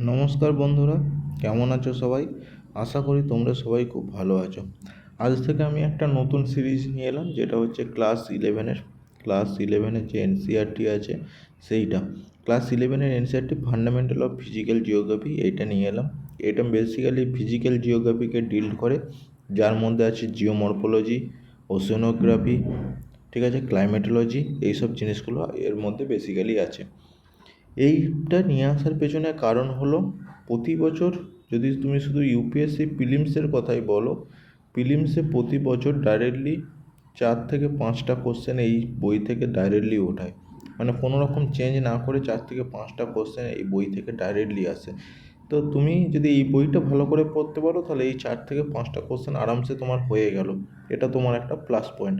নমস্কার বন্ধুরা, কেমন আছো সবাই? আশা করি তোমরা সবাই খুব ভালো আছো। আজ থেকে আমি একটা নতুন সিরিজ নিয়ে এলাম, যেটা হচ্ছে ক্লাস ইলেভেনের যে এনসিআরটি আছে সেইটা। ক্লাস 11-এর NCERT fundamental of physical geography, এইটা নিয়ে এলাম। এটা বেসিক্যালি ফিজিক্যাল জিওগ্রাফিকে ডিল করে, যার মধ্যে আছে জিওমরফোলজি, ওশেনোগ্রাফি, ঠিক আছে, ক্লাইমেটোলজি, এইসব জিনিসগুলো এর মধ্যে বেসিক্যালি আছে। এইটা নিয়ে আসার পেছনে কারণ হলো, প্রতি বছর যদি তুমি শুধু ইউপিএসসি প্রিলিমসের কথাই বলো, প্রিলিমসে প্রতি বছর ডাইরেক্টলি 4 থেকে 5টা কোশ্চেন এই বই থেকে ডাইরেক্টলি ওঠায়। মানে কোনো রকম চেঞ্জ না করে 4 থেকে 5টা কোশ্চেন এই বই থেকে ডাইরেক্টলি আসে। তো তুমি যদি এই বইটা ভালো করে পড়তে পারো, তাহলে এই 4 থেকে 5টা কোশ্চেন আরামসে তোমার হয়ে গেল। এটা তোমার একটা প্লাস পয়েন্ট।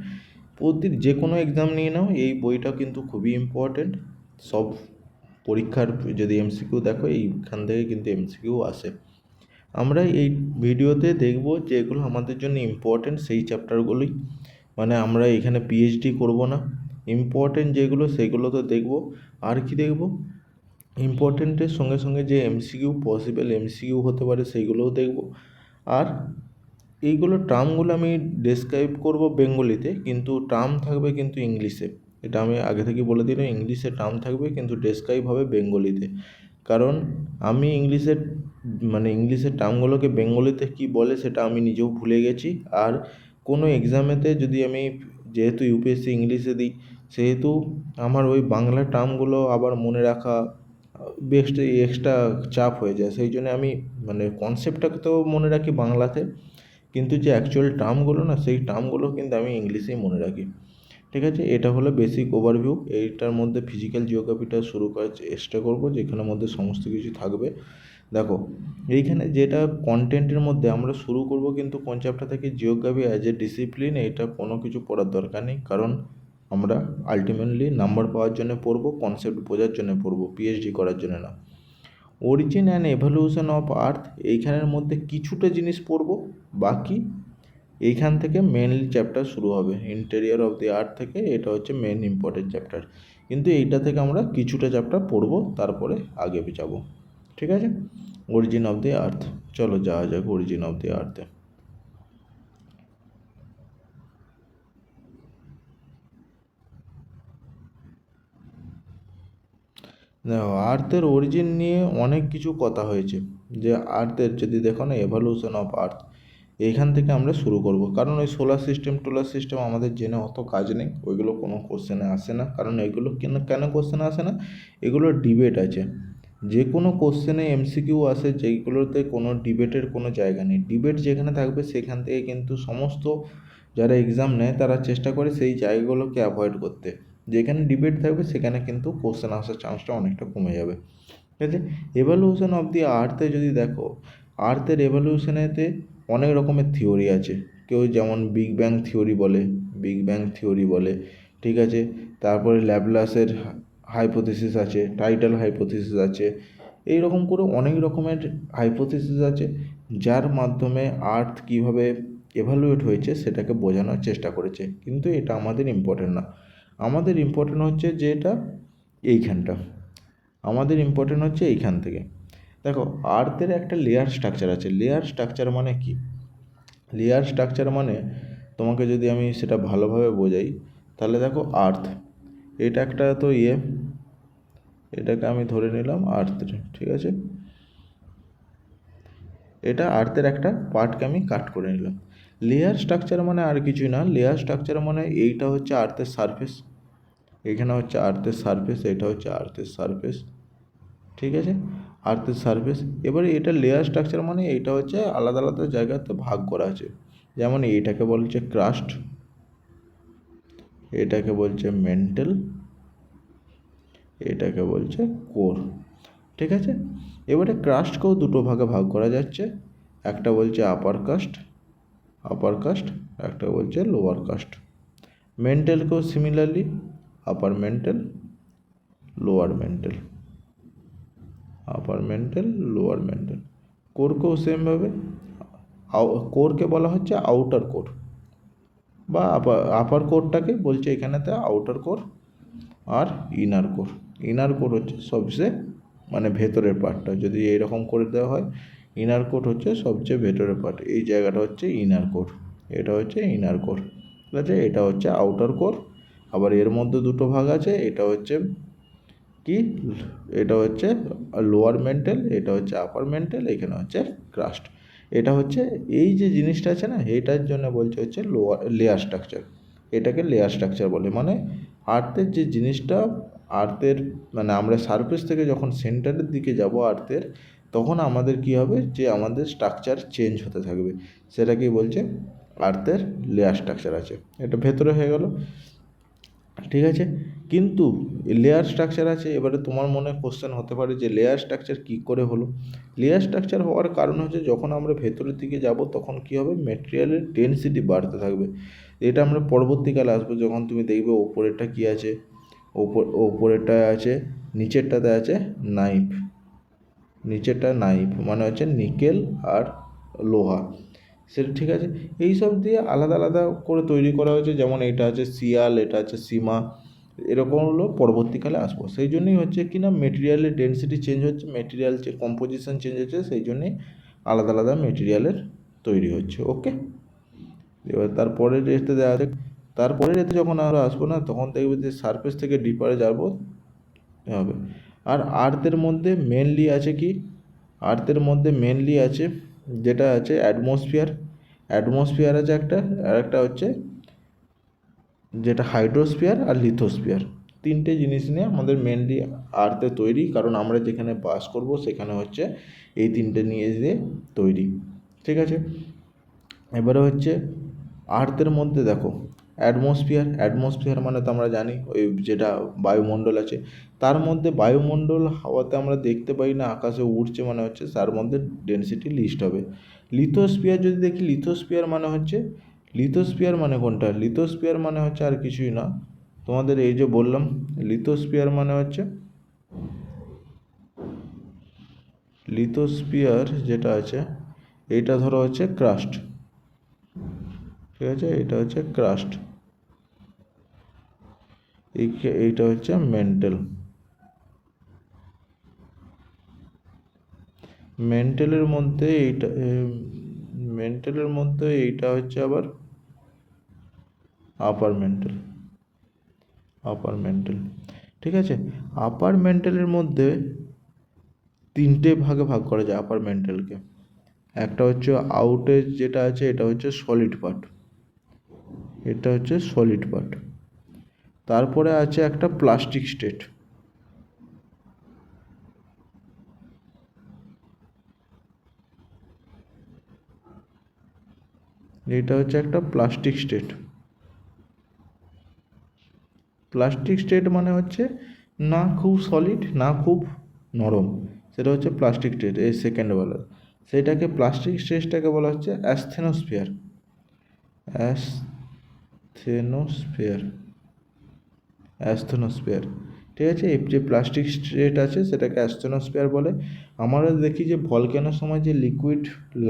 যে কোনো এক্সাম নিয়ে নাও, এই বইটা কিন্তু খুবই ইম্পর্টেন্ট। সব পরীক্ষার যদি এমসিকিউ দেখো, এইখান থেকে কিন্তু এমসিকিউ আসে। আমরা এই ভিডিওতে দেখব যে এগুলো আমাদের জন্য ইম্পর্টেন্ট সেই চ্যাপ্টারগুলোই। মানে আমরা এখানে পিএইচডি করব না, ইম্পর্টেন্ট যেগুলো সেগুলো তো দেখব। আর কি দেখব, ইম্পর্টেন্টের সঙ্গে সঙ্গে যে এমসিকিউ, পসিবল এমসিকিউ হতে পারে, সেইগুলোও দেখব। আর এইগুলো টার্মগুলো আমি ডেসক্রাইব করব বেঙ্গলিতে, কিন্তু টার্ম থাকবে কিন্তু ইংলিশে। এটা আমি আগে থেকে বলে দিলাম, ইংলিশে টার্ম থাকবে কিন্তু ডেসক্রাইব হবে বেঙ্গলিতে। কারণ আমি ইংলিশের টার্মগুলোকে বেঙ্গলিতে কি বলে সেটা আমি নিজেও ভুলে গেছি। আর কোনো এক্সামেতে যদি আমি, যেহেতু ইউপিএসসি ইংলিশে দিই, সেহেতু আমার ওই বাংলা টার্মগুলো আবার মনে রাখা বেস্ট এক্সট্রা চাপ হয়ে যায়। সেই জন্য আমি কনসেপ্টটাকে তো মনে রাখি বাংলাতে, কিন্তু যে অ্যাকচুয়াল টার্মগুলো না, সেই টার্মগুলো কিন্তু আমি ইংলিশেই মনে রাখি। ঠিক আছে, এটা হলো বেসিক ওভারভিউ। এইটার মধ্যে ফিজিক্যাল জিওগ্রাফিটা শুরু করার চেষ্টা করব, যেখানের মধ্যে সমস্ত কিছু থাকবে। দেখো, এইখানে যেটা কন্টেন্টের মধ্যে আমরা শুরু করব কিন্তু কোন চ্যাপ্টার থেকে, জিওগ্রাফি অ্যাজ এ ডিসিপ্লিন। এটা কোনো কিছু পড়ার দরকার নেই, কারণ আমরা আলটিমেটলি নাম্বার পাওয়ার জন্য পড়বো, কনসেপ্ট বোঝার জন্য পড়বো, পিএইচডি করার জন্য না। Origin and evolution of earth, এইখানের মধ্যে কিছুটা জিনিস পড়বো, বাকি এইখান থেকে মেনলি চ্যাপ্টার শুরু হবে। ইন্টেরিয়র অফ দি আর্থ থেকে এটা হচ্ছে মেন ইম্পর্টেন্ট চ্যাপ্টার, কিন্তু এইটা থেকে আমরা কিছুটা চ্যাপ্টার পড়বো, তারপরে আগে যাবো। ঠিক আছে, অরিজিন অফ দি আর্থ, চলো যাওয়া যাক অরিজিন অফ দি আর্থে। দেখো, আর্থের অরিজিন নিয়ে অনেক কিছু কথা হয়েছে। যে আর্থের যদি দেখো না, এভলিউশন অফ আর্থ, এইখান থেকে আমরা শুরু করব। কারণ ওই সোলার সিস্টেম আমাদের জেনে অত কাজ নেই, ওইগুলো কোনো কোশ্চেনে আসে না। কারণ এগুলো কেন কেন কোশ্চেনে আসে না, এগুলোর ডিবেট আছে। যে কোনো কোশ্চেনে এমসিকিউ আসে যেগুলোতে কোনো ডিবেটের কোনো জায়গা নেই। ডিবেট যেখানে থাকবে সেখান থেকে কিন্তু সমস্ত যারা এক্সাম নেয় তারা চেষ্টা করে সেই জায়গাগুলোকে অ্যাভয়েড করতে। যেখানে ডিবেট থাকবে সেখানে কিন্তু কোশ্চেন আসার চান্সটা অনেকটা কমে যাবে। ঠিক আছে, এভলিউশন অফ দি আর্থে যদি দেখো, আর্থের এভলিউশনেতে অনেক রকমের থিওরি আছে। কেউ যেমন বিগ ব্যাং থিওরি বলে, ঠিক আছে। তারপরে ল্যাপলাসের হাইপোথিসিস আছে, টাইটাল হাইপোথিসিস আছে। এই রকম করে অনেক রকমের হাইপোথিসিস আছে, যার মাধ্যমে আর্থ কীভাবে এভালুয়েট হয়েছে সেটাকে বোঝানোর চেষ্টা করেছে। কিন্তু এটা আমাদের ইম্পর্টেন্ট না, আমাদের ইম্পর্টেন্ট হচ্ছে যে এটা এইখানটা, আমাদের ইম্পর্টেন্ট হচ্ছে এইখান থেকে। দেখো, আর্থের একটা লেয়ার স্ট্রাকচার আছে। লেয়ার স্ট্রাকচার মানে কি? লেয়ার স্ট্রাকচার মানে তোমাকে যদি আমি সেটা ভালোভাবে বোঝাই, তাহলে দেখো, আর্থ এটা একটা তো এটাকে আমি ধরে নিলাম আর্থ, ঠিক আছে। এটা আর্থের একটা পার্টকে আমি কাট করে নিলাম। লেয়ার স্ট্রাকচার মানে আর কিছুই না, লেয়ার স্ট্রাকচার মানে এইটা হচ্ছে আর্থের সারফেস, এখানে হচ্ছে আর্থের সারফেস, এটা হচ্ছে আর্থের সারফেস, ঠিক আছে, আর্থের সারফেস। এবারে এটা লেয়ার স্ট্রাকচার মানে এইটা হচ্ছে আলাদা আলাদা জায়গাতে ভাগ করা আছে। যেমন এইটাকে বলছে ক্রাস্ট, এটাকে বলছে মেন্টেল, এটাকে বলছে কোর, ঠিক আছে। এবারে ক্রাস্টকেও দুটো ভাগে ভাগ করা যাচ্ছে, একটা বলছে আপার কাস্ট, একটা বলছে লোয়ার কাস্ট। মেন্টেলকেও সিমিলারলি আপার মেন্টাল, লোয়ার মেন্টাল, আপার মেন্টাল, লোয়ার মেন্টাল। কোরকেও সেমভাবে, কোরকে বলা হচ্ছে আউটার কোর, বা আপার কোরটাকে বলছে এখানেতে আউটার কোর, আর ইনার কোর। ইনার কোর হচ্ছে সবচেয়ে মানে ভেতরের পার্টটা যদি এইরকম করে দেওয়া হয়, ইনার কোর হচ্ছে সবচেয়ে ভেতরের পার্ট, এই জায়গাটা হচ্ছে ইনার কোর, এটা হচ্ছে ইনার কোর, ঠিক আছে। এটা হচ্ছে আউটার কোর। আবার এর মধ্যে দুটো ভাগ আছে, এটা হচ্ছে কি, এটা হচ্ছে লোয়ার মেন্টাল, এটা হচ্ছে আপার মেন্টাল, এখানে হচ্ছে ক্রাস্ট। এটা হচ্ছে এই যে জিনিসটা আছে না, এটার জন্য বলছে হচ্ছে লোয়ার লেয়ার স্ট্রাকচার, এটাকে লেয়ার স্ট্রাকচার বলে। মানে আর্থের যে জিনিসটা, আর্থের মানে আমরা সারফেস থেকে যখন সেন্টারের দিকে যাব আর্থের, তখন আমাদের কি হবে, যে আমাদের স্ট্রাকচার চেঞ্জ হতে থাকবে, সেটাকেই বলছে আর্থের লেয়ার স্ট্রাকচার আছে। এটা ভেতরে হয়ে গেল, ঠিক আছে। কিন্তু লেয়ার স্ট্রাকচার আছে, এবারে তোমার মনে কোশ্চেন হতে পারে যে লেয়ার স্ট্রাকচার কী করে হলো। লেয়ার স্ট্রাকচার হওয়ার কারণ হচ্ছে যখন আমরা ভেতরের দিকে যাব তখন কী হবে, মেটেরিয়ালের ডেনসিটি বাড়তে থাকবে। এটা আমরা পরবর্তীকালে আসবো, যখন তুমি দেখবে ওপরেরটা কী আছে, ওপরেরটায় আছে, নিচেরটাতে আছে নাইফ, নিচেরটা নাইফ মানে হচ্ছে নিকেল আর লোহা, সেটা ঠিক আছে। এই সব দিয়ে আলাদা আলাদা করে তৈরি করা হয়েছে, যেমন এটা আছে শিয়াল, এটা আছে সীমা, এরকম হলো পরবর্তীকালে আসবো। সেই জন্যই হচ্ছে কি না, মেটেরিয়ালের ডেনসিটি চেঞ্জ হচ্ছে, মেটেরিয়াল যে কম্পোজিশন চেঞ্জ হচ্ছে, সেই জন্যই আলাদা আলাদা মেটেরিয়ালের তৈরি হচ্ছে। ওকে, এবার তারপরে রেতে দেওয়া আছে, তারপরে রেতে যখন আমরা আসবো না, তখন দেখবে যে সারফেস থেকে ডিপারে যাবো হবে। আর আর্থের মধ্যে মেনলি আছে কি, আর্থের মধ্যে মেনলি আছে যেটা আছে অ্যাটমসফিয়ার, অ্যাটমসফিয়ার আছে একটা, আর একটা হচ্ছে যেটা হাইড্রোস্ফিয়ার আর লিথোস্ফিয়ার। তিনটে জিনিস নিয়ে আমাদের মেনলি আর্থে তৈরি, কারণ আমরা যেখানে বাস করব সেখানে হচ্ছে এই তিনটে নিয়ে দিয়ে তৈরি, ঠিক আছে। এবারে হচ্ছে আর্থের মধ্যে দেখো অ্যাটমসফিয়ার, অ্যাটমসফিয়ার মানে তো আমরা জানি ওই যেটা বায়ুমণ্ডল আছে, তার মধ্যে বায়ুমণ্ডল হাওয়াতে আমরা দেখতে পাই না, আকাশে উড়ছে, মানে হচ্ছে তার মধ্যে ডেনসিটি লিস্ট হবে। লিথোস্ফিয়ার যদি দেখি, লিথোস্ফিয়ার মানে হচ্ছে, লিথোস্ফিয়ার মানে কোনটা, লিথোস্ফিয়ার মানে হচ্ছে আর কিছুই না, তোমাদের এই যে বললাম, লিথোস্ফিয়ার মানে হচ্ছে, লিথোস্ফিয়ার যেটা আছে এইটা ধরো হচ্ছে ক্রাস্ট, ঠিক আছে, এটা হচ্ছে ক্রাস্ট, এইটা হচ্ছে মেন্টেল, মেন্টেলের মধ্যে এইটা, মেন্টেলের মধ্যে এইটা হচ্ছে আবার আপার মেন্টাল, আপার মেন্টাল, ঠিক আছে। আপার মেন্টালের মধ্যে তিনটে ভাগে ভাগ করা যায় আপার মেন্টালকে। একটা হচ্ছে আউটের যেটা আছে, এটা হচ্ছে সলিড পার্ট, এটা হচ্ছে সলিড পার্ট। তারপরে আছে একটা প্লাস্টিক স্টেট, এটা হচ্ছে একটা প্লাস্টিক স্টেট। প্লাস্টিক স্টেট মানে হচ্ছে না খুব সলিড না খুব নরম, সেটা হচ্ছে প্লাস্টিক স্টেট, এই সেকেন্ডওয়ালা, সেটাকে প্লাস্টিক স্টেটটাকে বলা হচ্ছে অ্যাসথেনোস্ফিয়ার, অ্যাসথেনোস্ফিয়ার, অ্যাসথেনোস্ফিয়ার, ঠিক আছে। এই যে প্লাস্টিক স্টেট আছে সেটাকে অ্যাসথেনোস্ফিয়ার বলে। আমরা দেখি যে ভলক্যানোর সময় যে লিকুইড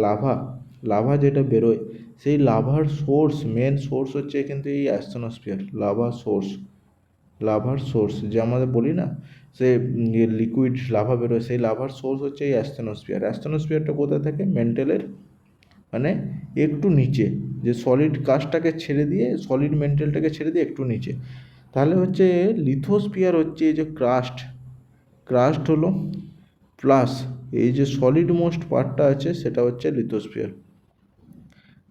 লাভা, লাভা যেটা বেরোয়, সেই লাভার সোর্স, মেন সোর্স হচ্ছে কিন্তু এই অ্যাসথেনোস্ফিয়ার, লাভা সোর্স, লাভার সোর্স যে আমাদের বলি না, সে লিকুইড লাভা বেরোয়, সেই লাভার সোর্স হচ্ছে এই অ্যাসথেনোস্ফিয়ার। অ্যাসথেনোস্ফিয়ারটা কোথায় থাকে, মেন্টেলের মানে একটু নিচে, যে সলিড কাস্টটাকে ছেড়ে দিয়ে, সলিড মেন্টেলটাকে ছেড়ে দিয়ে একটু নিচে। তাহলে হচ্ছে লিথোস্ফিয়ার হচ্ছে এই যে ক্রাস্ট, ক্রাস্ট হলো প্লাস এই যে সলিড মোস্ট পার্টটা আছে সেটা হচ্ছে লিথোস্ফিয়ার,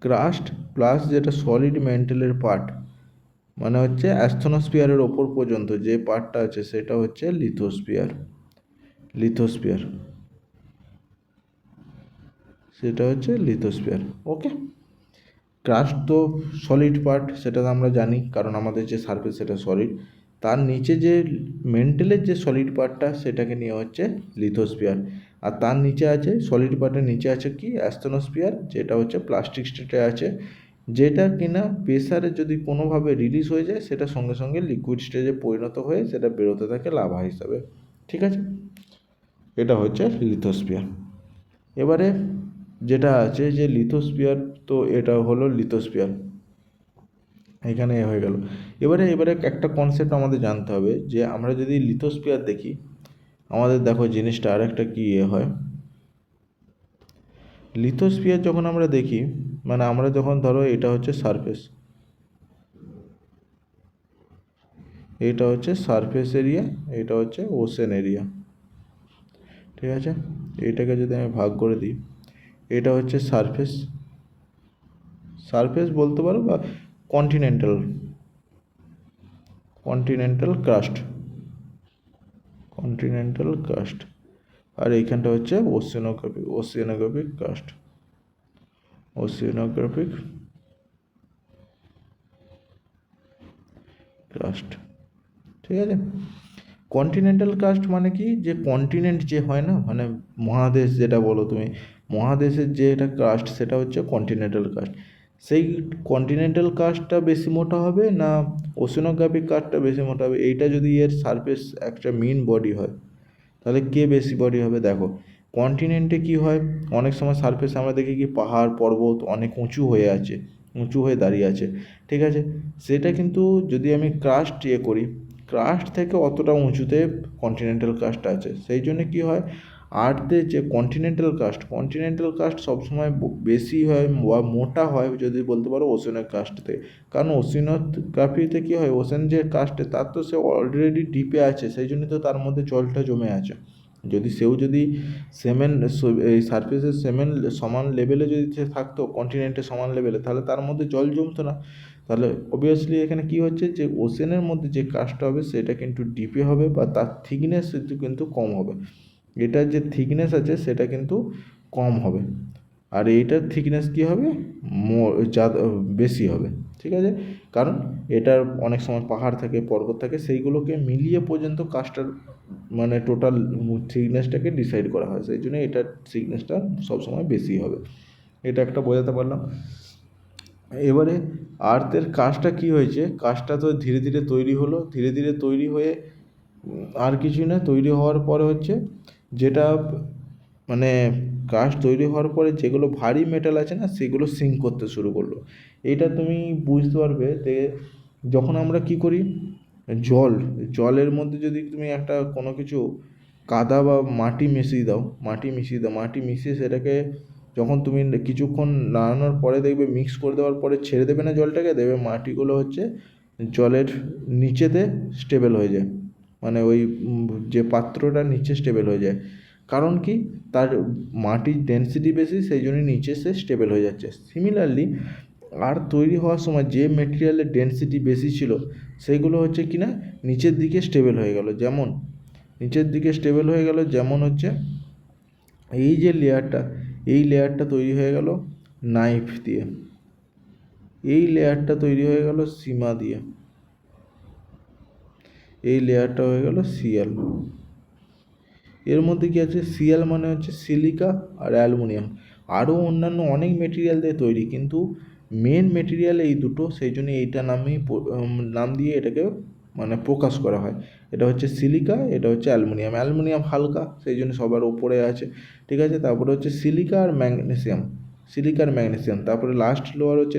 ক্রাস্ট প্লাস যেটা সলিড মেন্টেলের পার্ট মানে হচ্ছে অ্যাসথেনোস্ফিয়ারের ওপর পর্যন্ত যে পার্টটা আছে সেটা হচ্ছে লিথোস্ফিয়ার, লিথোস্ফিয়ার, সেটা হচ্ছে লিথোস্ফিয়ার। ওকে, ক্রাস্ট তো সলিড পার্ট, সেটা আমরা জানি, কারণ আমাদের যে সারফেস সেটা সলিড। তার নিচে যে মেন্টেলের যে সলিড পার্টটা সেটাকে নিয়ে হচ্ছে লিথোস্ফিয়ার। আর তার নিচে আছে, সলিড পার্টের নিচে আছে কি, অ্যাসথেনোস্ফিয়ার, যেটা হচ্ছে প্লাস্টিক স্টেটে আছে, যেটা কিনা প্রেসারে যদি কোনোভাবে রিলিজ হয়ে যায় সেটা সঙ্গে সঙ্গে লিকুইড স্টেজে পরিণত হয়ে সেটা বেরোতে থাকে লাভা হিসাবে, ঠিক আছে। এটা হচ্ছে লিথোস্ফিয়ার। এবারে যেটা আছে যে লিথোস্ফিয়ার, তো এটা হলো লিথোস্ফিয়ার, এখানে হয়ে গেল। এবারে একটা কনসেপ্ট আমাদের জানতে হবে, যে আমরা যদি লিথোস্ফিয়ার দেখি, আমাদের দেখো জিনিসটা আর একটা কী হয়, লিথোস্ফিয়ার যখন আমরা দেখি, মানে আমরা যখন ধরো এটা হচ্ছে সারফেস, এটা হচ্ছে সারফেস এরিয়া, এটা হচ্ছে ওশেন এরিয়া, ঠিক আছে। এটাকে যদি আমি ভাগ করে দিই, এটা হচ্ছে সারফেস, সারফেস বলতে পারো বা continental, continental crust, continental crust. আর এইখানটা হচ্ছে ওসিনোগ্রাফিক, ওসিনোগ্রাফিক ক্রাস্ট, ওসিনোগ্রাফিক ক্রাস্ট, ঠিক আছে। কন্টিনেন্টাল কাস্ট মানে কি, যে কন্টিনেন্ট যে হয় না, মানে মহাদেশ যেটা বলো তুমি, মহাদেশের যে এটা কাস্ট সেটা হচ্ছে কন্টিনেন্টাল কাস্ট। সেই কন্টিনেন্টাল কাস্টটা বেশি মোটা হবে না ওশেনোগ্রাফিক কাস্টটা বেশি মোটা হবে, এইটা যদি এর সারফেস একটা মেন বডি হয় তাহলে কে বেশি বডি হবে। দেখো কন্টিনেন্টে কি হয়, অনেক সময় সারফেসে আমরা দেখি কি পাহাড় পর্বত অনেক উঁচু হয়ে আছে, উঁচু হয়ে দাঁড়িয়ে আছে, ঠিক আছে। সেটা কিন্তু যদি আমি ক্রাস্ট করি, ক্রাস্ট থেকে অতটা উঁচুতে কন্টিনেন্টাল কাস্ট আছে, সেই জন্য কী হয়, আর্থে যে কন্টিনেন্টাল কাস্ট সবসময় বেশি হয় বা মোটা হয় যদি বলতে পারো ওশেনের কাস্ট থেকে। কারণ ওশেনোগ্রাফিতে কী হয়, ওশেন যে কাস্টে তার তো সে অলরেডি ডিপে আছে, সেই জন্য তো তার মধ্যে জলটা জমে আছে। যদি সেও যদি সেমেন এই সারফেসের সেমেন সমান লেভেলে যদি সে থাকতো কন্টিনেন্টের সমান লেভেলে, তাহলে তার মধ্যে জল জমতো না। তাহলে অবভিয়াসলি এখানে কি হচ্ছে, যে ওশেনের মধ্যে যে কাজটা হবে সেটা কিন্তু ডিপে হবে বা তার থিকনেস কিন্তু কম হবে, এটার যে থিকনেস আছে সেটা কিন্তু কম হবে, আর এইটার থিকনেস কী হবে, বেশি হবে, ঠিক আছে। কারণ এটার অনেক সময় পাহাড় থাকে পর্বত থাকে, সেইগুলোকে মিলিয়ে পর্যন্ত কাজটার মানে টোটাল থিকনেসটাকে ডিসাইড করা হয়, সেই জন্য এটার থিকনেসটা সবসময় বেশি হবে, এটা একটা বোঝাতে পারলাম। এবারে আর্থের কাজটা কি হয়েছে, কাজটা তো ধীরে ধীরে তৈরি হলো, ধীরে ধীরে তৈরি হয়ে আর কিছুই না, তৈরি হওয়ার পরে হচ্ছে যেটা মানে কাস্ট তৈরি হওয়ার পরে যেগুলো ভারী মেটাল আছে না সেগুলো সিঙ্ক করতে শুরু করলো। এটা তুমি বুঝতে পারবে যে যখন আমরা কি করি, জলের মধ্যে যদি তুমি একটা কোনো কিছু কাদা বা মাটি মাটি মিশিয়ে সেটাকে যখন তুমি কিছুক্ষণ নাড়ানোর পরে দেখবে মিক্স করে দেওয়ার পরে ছেড়ে দেবে না জলটাকে, দেবে মাটিগুলো হচ্ছে জলের নিচেতে স্টেবল হয়ে যায়, মানে ওই যে পাত্রটা নিচে স্টেবল হয়ে যায়। কারণ কি, তার মাটির ডেনসিটি বেশি, সেই জন্য নিচে সে স্টেবল হয়ে যাচ্ছে। সিমিলারলি আর তৈরি হওয়ার সময় যে মেটেরিয়ালের ডেনসিটি বেশি ছিল সেগুলো হচ্ছে কি না নিচের দিকে স্টেবল হয়ে গেল, যেমন নিচের দিকে স্টেবল হয়ে গেল, যেমন হচ্ছে এই যে লেয়ারটা, এই লেয়ারটা তৈরি হয়ে গেল নাইফ দিয়ে, এই লেয়ারটা তৈরি হয়ে গেল সীমা দিয়ে, এই লেয়ারটা হয়ে গেল সিএল। এর মধ্যে কি আছে, সিএল মানে হচ্ছে সিলিকা আর অ্যালুমিনিয়াম, আরও অন্যান্য অনেক মেটেরিয়াল দিয়ে তৈরি, কিন্তু মেন মেটেরিয়াল এই দুটো, সেই জন্য এইটা নাম দিয়ে এটাকে মানে প্রকাশ করা হয়। এটা হচ্ছে সিলিকা, এটা হচ্ছে অ্যালুমিনিয়াম। অ্যালুমিনিয়াম হালকা, সেই জন্য সবার ওপরে আছে, ঠিক আছে। তারপরে হচ্ছে সিলিকা আর ম্যাগনেসিয়াম, তারপরে লাস্ট লোয়ার হচ্ছে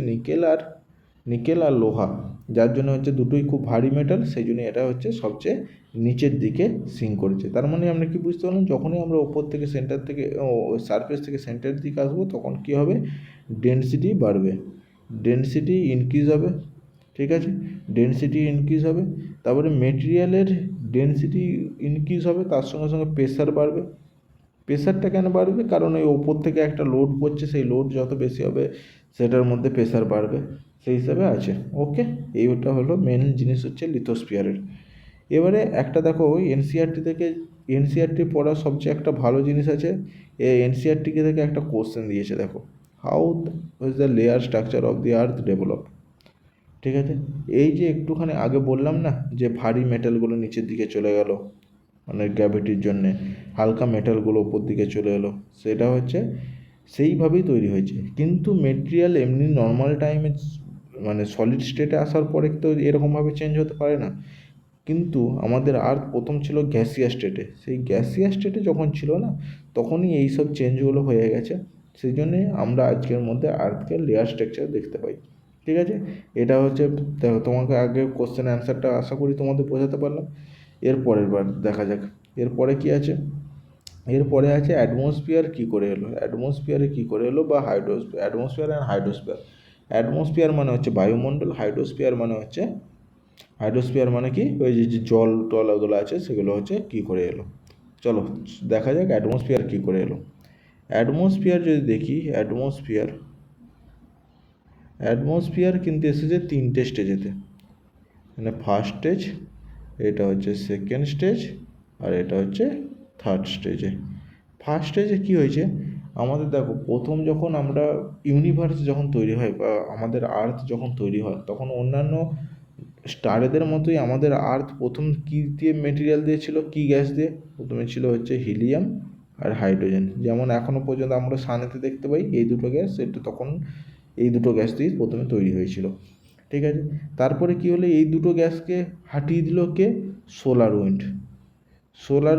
নিকেল আর লোহা, যার জন্য হচ্ছে দুটোই খুব ভারী মেটাল, সেই জন্য এটা হচ্ছে সবচেয়ে নিচের দিকে সিঙ্ক করেছে। তার মানে আমরা কি বুঝতে পারলাম, যখনই আমরা ওপর থেকে সেন্টার থেকে সারফেস থেকে সেন্টারের দিকে আসবো তখন কী হবে, ডেনসিটি বাড়বে, ডেনসিটি ইনক্রিজ হবে, ঠিক আছে, ডেনসিটি ইনক্রিজ হবে। তারপরে মেটেরিয়ালের ডেনসিটি ইনক্রিজ হবে, তার সঙ্গে সঙ্গে প্রেশার বাড়বে। প্রেশারটা কেন বাড়বে, কারণ ওই ওপর থেকে একটা লোড পড়ছে, সেই লোড যত বেশি হবে সেটার মধ্যে প্রেশার বাড়বে, সেই হিসাবে আছে। ওকে, এইটা হলো মেন জিনিস হচ্ছে লিথোস্ফিয়ারের। এবারে একটা দেখো এনসিইআরটি থেকে, এনসিইআরটি পড়ার সবচেয়ে একটা ভালো জিনিস আছে, এই এনসিইআরটি থেকে একটা কোশ্চেন দিয়েছে, দেখো how is the layer structure of the earth develop, ঠিক আছে। এই যে একটুখানি আগে বললাম না যে ভারী মেটালগুলো নিচের দিকে চলে গেল মানে গ্র্যাভিটির জন্যে, হালকা মেটালগুলো উপর দিকে চলে এলো, সেটা হচ্ছে সেইভাবেই তৈরি হয়েছে। কিন্তু মেটেরিয়াল এমনি নর্মাল টাইমে মানে সলিড স্টেটে আসার পরে তো এরকমভাবে চেঞ্জ হতে পারে না, কিন্তু আমাদের আর্থ প্রথম ছিল গ্যাসিয়াস স্টেটে, সেই গ্যাসিয়াস স্টেটে যখন ছিল না তখনই এই সব চেঞ্জগুলো হয়ে গেছে, সেই জন্যে আমরা আজকের মধ্যে আর্থকে লেয়ার স্ট্রাকচার দেখতে পাই, ঠিক আছে। এটা হচ্ছে তোমাকে আগে কোশ্চেন অ্যান্সারটা আশা করি তোমাদের বোঝাতে পারলাম। এর পরের বার দেখা যাক এরপরে কি আছে, এরপরে আছে অ্যাটমসফিয়ার কী করে এলো, অ্যাটমসফিয়ারে কী করে এলো বা hydrosphere, atmosphere and hydrosphere. Atmosphere মানে হচ্ছে বায়ুমণ্ডল, হাইড্রোস্ফিয়ার মানে কি, ওই যে জল টল ওগুলো আছে সেগুলো হচ্ছে কী করে এলো। চলো দেখা যাক অ্যাটমসফিয়ার কী করে এলো। অ্যাটমসফিয়ার যদি দেখি, অ্যাটমসফিয়ার কিন্তু এসেছে 3টে স্টেজেতে, মানে ফার্স্ট স্টেজ, এটা হচ্ছে সেকেন্ড স্টেজ, আর এটা হচ্ছে থার্ড স্টেজে। ফার্স্ট স্টেজে কী হয়েছে, আমাদের দেখো প্রথম যখন আমরা ইউনিভার্স যখন তৈরি হয় বা আমাদের আর্থ যখন তৈরি হয়, তখন অন্যান্য স্টারেদের মতোই আমাদের আর্থ প্রথম কী দিয়ে মেটেরিয়াল দিয়েছিল, কী গ্যাস দিয়ে, প্রথমে ছিল হচ্ছে হিলিয়াম আর হাইড্রোজেন। যেমন এখনও পর্যন্ত আমরা সানেতে দেখতে পাই এই দুটো গ্যাস, এটা তখন এই দুটো গ্যাস দিয়ে প্রথমে তৈরি হয়েছিল, ঠিক আছে। তারপরে কী হলো, এই দুটো গ্যাসকে হাঁটিয়ে দিল কে, সোলার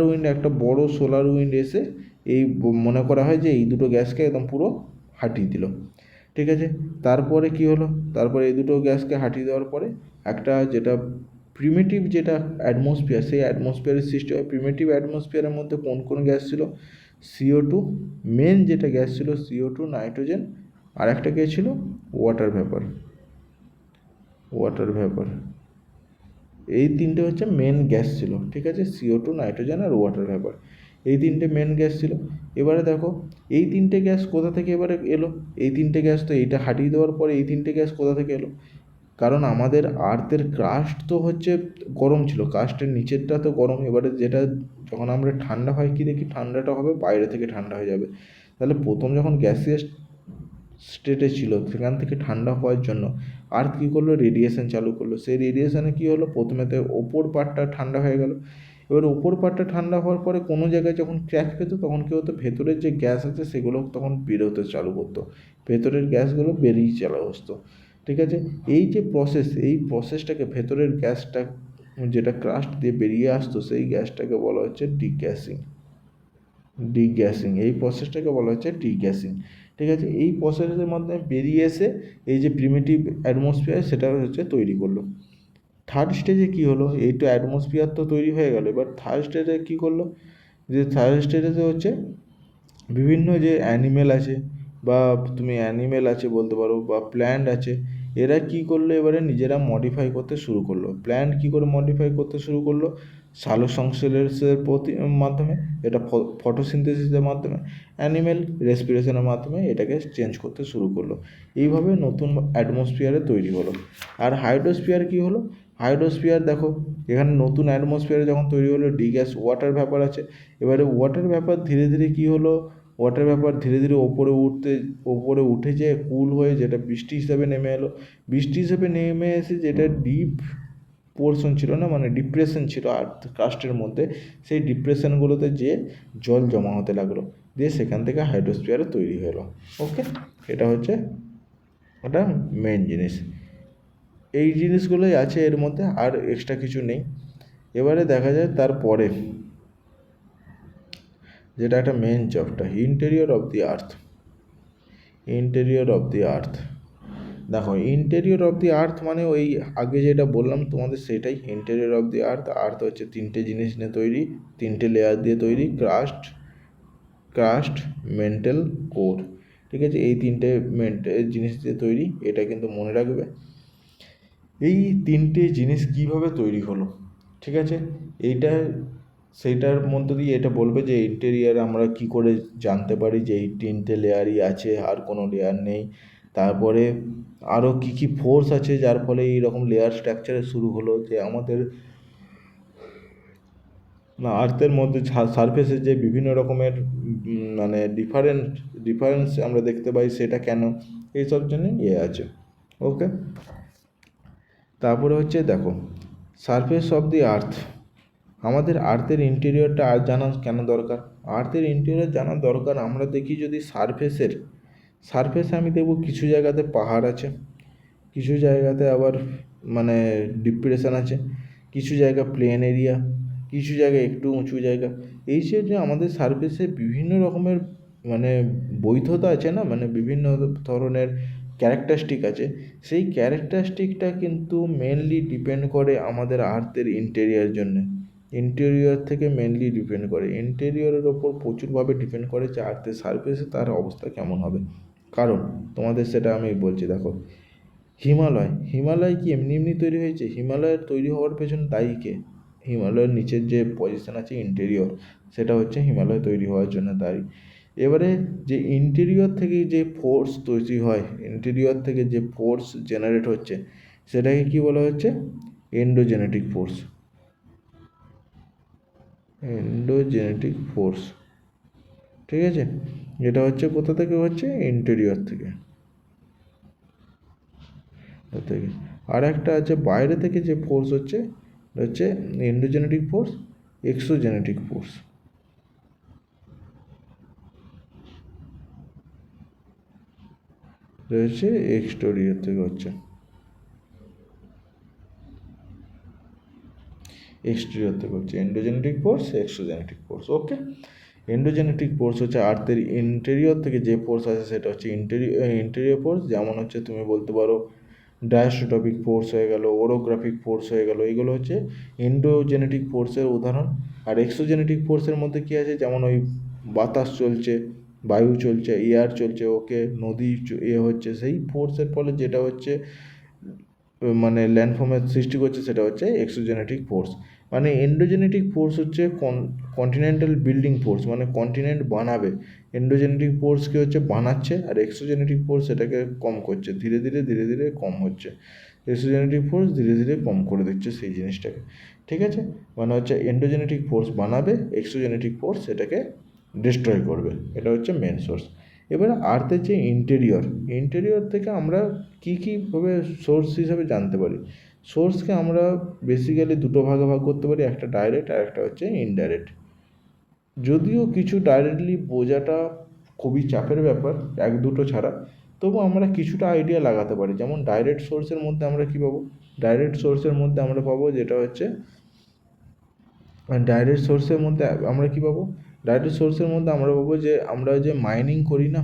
উইন্ড, একটা বড় সোলার উইন্ড এসে এই মনে করা হয় যে এই দুটো গ্যাসকে একদম পুরো হাঁটিয়ে দিল, ঠিক আছে। তারপরে কি হলো, তারপরে এই দুটো গ্যাসকে হাঁটিয়ে দেওয়ার পরে একটা যেটা প্রিমিটিভ যেটা অ্যাটমসফিয়ার, সেই অ্যাটমসফিয়ারের সৃষ্টি হয়। প্রিমিটিভ অ্যাটমসফিয়ারের মধ্যে কোন কোন গ্যাস ছিল, CO2 মেন যেটা গ্যাস ছিল, CO2, নাইট্রোজেন, আর একটা কে ছিল, ওয়াটার ভ্যাপর। এই তিনটে হচ্ছে মেন গ্যাস ছিল, ঠিক আছে। CO2, নাইট্রোজেন আর ওয়াটার ভ্যাপর, এই তিনটে মেন গ্যাস ছিল। এবারে দেখো এই তিনটে গ্যাস কোথা থেকে এবারে এলো, এই তিনটে গ্যাস তো এইটা হাঁটিয়ে দেওয়ার পরে এই তিনটে গ্যাস কোথা থেকে এলো, কারণ আমাদের আর্থের ক্রাস্ট তো হচ্ছে গরম ছিল, ক্রাস্টের নিচেরটা তো গরম। এবারে যেটা যখন আমরা ঠান্ডা হয় কি দেখি, ঠান্ডাটা হবে বাইরে থেকে ঠান্ডা হয়ে যাবে। তাহলে প্রথম যখন গ্যাসিয়াস স্টেটে ছিল, সেখান থেকে ঠান্ডা হওয়ার জন্য আর্থ কী করলো, রেডিয়েশন চালু করলো। সেই রেডিয়েশনে কী হলো, প্রথমেতে ওপর পার্টটা ঠান্ডা হয়ে গেল। এবার ওপর পার্টটা ঠান্ডা হওয়ার পরে কোনো জায়গায় যখন ক্র্যাক পেতো, তখন কী হতো, ভেতরের যে গ্যাস আছে সেগুলো তখন বেরোতে চালু করতো, ভেতরের গ্যাসগুলো বেরিয়ে চলে আসতো, ঠিক আছে। এই যে প্রসেস, এই প্রসেসটাকে ভেতরের গ্যাসটা যেটা ক্রাস্ট দিয়ে বেরিয়ে আসতো, সেই গ্যাসটাকে বলা হচ্ছে ডিগ্যাসিং। এই প্রসেসটাকে বলা হচ্ছে ডিগ্যাসিং, ঠিক আছে। এই প্রসেসের মাধ্যমে বেরিয়ে এসে এই যে প্রিমিটিভ অ্যাটমসফিয়ার সেটা হচ্ছে তৈরি করলো। থার্ড স্টেজে কী হলো, এই তো অ্যাটমসফিয়ার তো তৈরি হয়ে গেল, এবার থার্ড স্টেজে কী করলো, যে থার্ড স্টেজে হচ্ছে বিভিন্ন যে অ্যানিমেল আছে, বা তুমি অ্যানিমেল আছে বলতে পারো, বা প্ল্যান্ট আছে, এরা কী করলো, এবারে নিজেরা মডিফাই করতে শুরু করলো। প্ল্যান্ট কী করে মডিফাই করতে শুরু করলো, সালোকসংশ্লেষের মাধ্যমে, এটা ফটোসিনথেসিসের মাধ্যমে, অ্যানিমেল রেসপিরেশনের মাধ্যমে এটাকে চেঞ্জ করতে শুরু করলো। এইভাবে নতুন অ্যাটমসফিয়ারে তৈরি হলো। আর হাইড্রোস্ফিয়ার কী হলো, হাইড্রোস্ফিয়ার দেখো এখানে নতুন অ্যাটমসফিয়ারে যখন তৈরি হলো, ডিগ্যাস ওয়াটার ভ্যাপার আছে। এবারে ওয়াটার ভ্যাপার ধীরে ধীরে কী হলো, ওয়াটার ভ্যাপার ধীরে ধীরে ওপরে উঠে যেয়ে কুল হয়ে যেটা বৃষ্টি হিসাবে নেমে এলো। বৃষ্টি হিসেবে নেমে এসে যেটা ডিপ পোর্শন ছিল না, মানে ডিপ্রেশন ছিল আর্থ কাস্টের মধ্যে, সেই ডিপ্রেশনগুলোতে যে জল জমা হতে লাগলো, দিয়ে সেখান থেকে হাইড্রোস্ফিয়ারে তৈরি হলো। ওকে, এটা হচ্ছে ওটা মেন জিনিস। এই জিনিসগুলোই আছে এর মধ্যে, আর এক্সট্রা কিছু নেই। এবারে দেখা যায় তারপরে যেটা একটা main chapter, interior of the earth. দেখো ইন্টেরিয়র অফ দি আর্থ মানে ওই আগে যেটা বললাম তোমাদের সেটাই। ইন্টেরিয়র অফ দি আর্থ হচ্ছে তিনটে জিনিস নিয়ে তৈরি, তিনটে লেয়ার দিয়ে তৈরি, ক্রাস্ট, মেন্টাল, কোর, ঠিক আছে। এই তিনটে জিনিস দিয়ে তৈরি, এটা কিন্তু মনে রাখবে। এই তিনটে জিনিস কীভাবে তৈরি হলো, ঠিক আছে, এইটা সেইটার মধ্য দিয়ে এটা বলবে যে ইন্টেরিয়ার আমরা কি করে জানতে পারি যে এই তিনটে লেয়ারই আছে আর কোনো লেয়ার নেই। তারপরে আরও কী কী ফোর্স আছে যার ফলে এইরকম লেয়ার স্ট্রাকচারে শুরু হলো, যে আমাদের আর্থের মধ্যে সারফেসে যে বিভিন্ন রকমের মানে ডিফারেন্স আমরা দেখতে পাই, সেটা কেন, এইসব জন্যই আছে। ওকে, তারপরে হচ্ছে দেখো সারফেস অফ দি আর্থ। আমাদের আর্থের ইন্টেরিয়রটা আর জানা কেন দরকার, আর্থের ইন্টেরিয়র জানা দরকার, আমরা দেখি যদি সারফেসে আমি দেখব কিছু জায়গাতে পাহাড় আছে, কিছু জায়গাতে আবার মানে ডিপ্রেশন আছে, কিছু জায়গা প্লেন এরিয়া, কিছু জায়গা একটু উঁচু জায়গা। এই যে আমাদের সারফেসে বিভিন্ন রকমের মানে বৈধতা আছে না, মানে বিভিন্ন ধরনের ক্যারেক্টারিস্টিক আছে, সেই ক্যারেক্টারিস্টিকটা কিন্তু মেনলি ডিপেন্ড করে আমাদের আর্থের ইন্টেরিয়ার জন্যে। ইন্টেরিয়র থেকে মেনলি ডিপেন্ড করে, ইন্টেরিয়রের ওপর প্রচুরভাবে ডিপেন্ড করে যে আর্থের সারফেসে তার অবস্থা কেমন হবে। কারণ তোমাদের সেটা আমি বলছি, দেখো হিমালয় কি এমনি এমনি তৈরি হয়েছে? হিমালয়ের তৈরি হওয়ার পেছনে দায়ী কে? হিমালয়ের নিচের যে পজিশন আছে ইন্টেরিয়র, সেটা হচ্ছে হিমালয় তৈরি হওয়ার জন্য দায়ী। এবারে যে ইন্টেরিয়র থেকে যে ফোর্স তৈরি হয়, ইন্টেরিয়র থেকে যে ফোর্স জেনারেট হচ্ছে, সেটাকে কি বলা হচ্ছে? এন্ডোজেনেটিক ফোর্স। এন্ডোজেনেটিক ফোর্স, ঠিক আছে? এটা হচ্ছে কোথা থেকে হচ্ছে? ইন্টেরিয়র থেকে। আর একটা আছে বাইরে থেকে যে ফোর্স হচ্ছে এন্ডোজেনেটিক ফোর্স, এক্সোজেনেটিক ফোর্স। রয়েছে এক্সটেরিয়র থেকে হচ্ছে, এক্সটেরিয়র থেকে হচ্ছে এন্ডোজেনেটিক ফোর্স, এক্সোজেনেটিক ফোর্স। ওকে, এন্ডোজেনেটিক ফোর্স হচ্ছে আর্থের ইন্টেরিয়র থেকে যে ফোর্স আছে সেটা হচ্ছে ইন্টেরিয়র ফোর্স। যেমন হচ্ছে তুমি বলতে পারো ডায়াস্ট্রোটপিক ফোর্স হয়ে গেল, ওরোগ্রাফিক ফোর্স হয়ে গেল, এগুলো হচ্ছে এন্ডোজেনেটিক ফোর্সের উদাহরণ। আর এক্সোজেনেটিক ফোর্সের মধ্যে কী আছে? যেমন ওই বাতাস চলছে, বায়ু চলছে, এয়ার চলছে, ওকে, নদী হচ্ছে, সেই ফোর্সের ফলে যেটা হচ্ছে মানে ল্যান্ডফর্মের সৃষ্টি করছে, সেটা হচ্ছে এক্সোজেনেটিক ফোর্স। মানে এন্ডোজেনেটিক ফোর্স হচ্ছে কন্টিনেন্টাল বিল্ডিং ফোর্স, মানে কন্টিনেন্ট বানাবে। এন্ডোজেনেটিক ফোর্সকে হচ্ছে বানাচ্ছে, আর এক্সোজেনেটিক ফোর্স সেটাকে কম করছে, ধীরে ধীরে ধীরে ধীরে কম হচ্ছে। এক্সোজেনেটিক ফোর্স ধীরে ধীরে কম করে দিচ্ছে সেই জিনিসটাকে, ঠিক আছে? মানে হচ্ছে এন্ডোজেনেটিক ফোর্স বানাবে, এক্সোজেনেটিক ফোর্স সেটাকে ডিস্ট্রয় করবে। এটা হচ্ছে মেন সোর্স। এবারে আর্থের যে ইন্টেরিয়র থেকে আমরা কী কীভাবে সোর্স হিসাবে জানতে পারি? সোর্সকে আমরা বেসিক্যালি দুটো ভাগে ভাগ করতে পারি, একটা ডাইরেক্ট আর একটা হচ্ছে ইনডাইরেক্ট। যদিও কিছু ডাইরেক্টলি বোঝাটা খুবই চাপের ব্যাপার, এক দুটো ছাড়া, তবু আমরা কিছুটা আইডিয়া লাগাতে পারি। যেমন ডাইরেক্ট সোর্সের মধ্যে আমরা কী পাবো? ডাইরেক্ট সোর্সের মধ্যে আমরা পাবো যেটা হচ্ছে ডাইরেক্ট সোর্সের মধ্যে আমরা কী পাবো? ডাইরেক্ট সোর্সের মধ্যে আমরা পাবো যে আমরা যে মাইনিং করি না,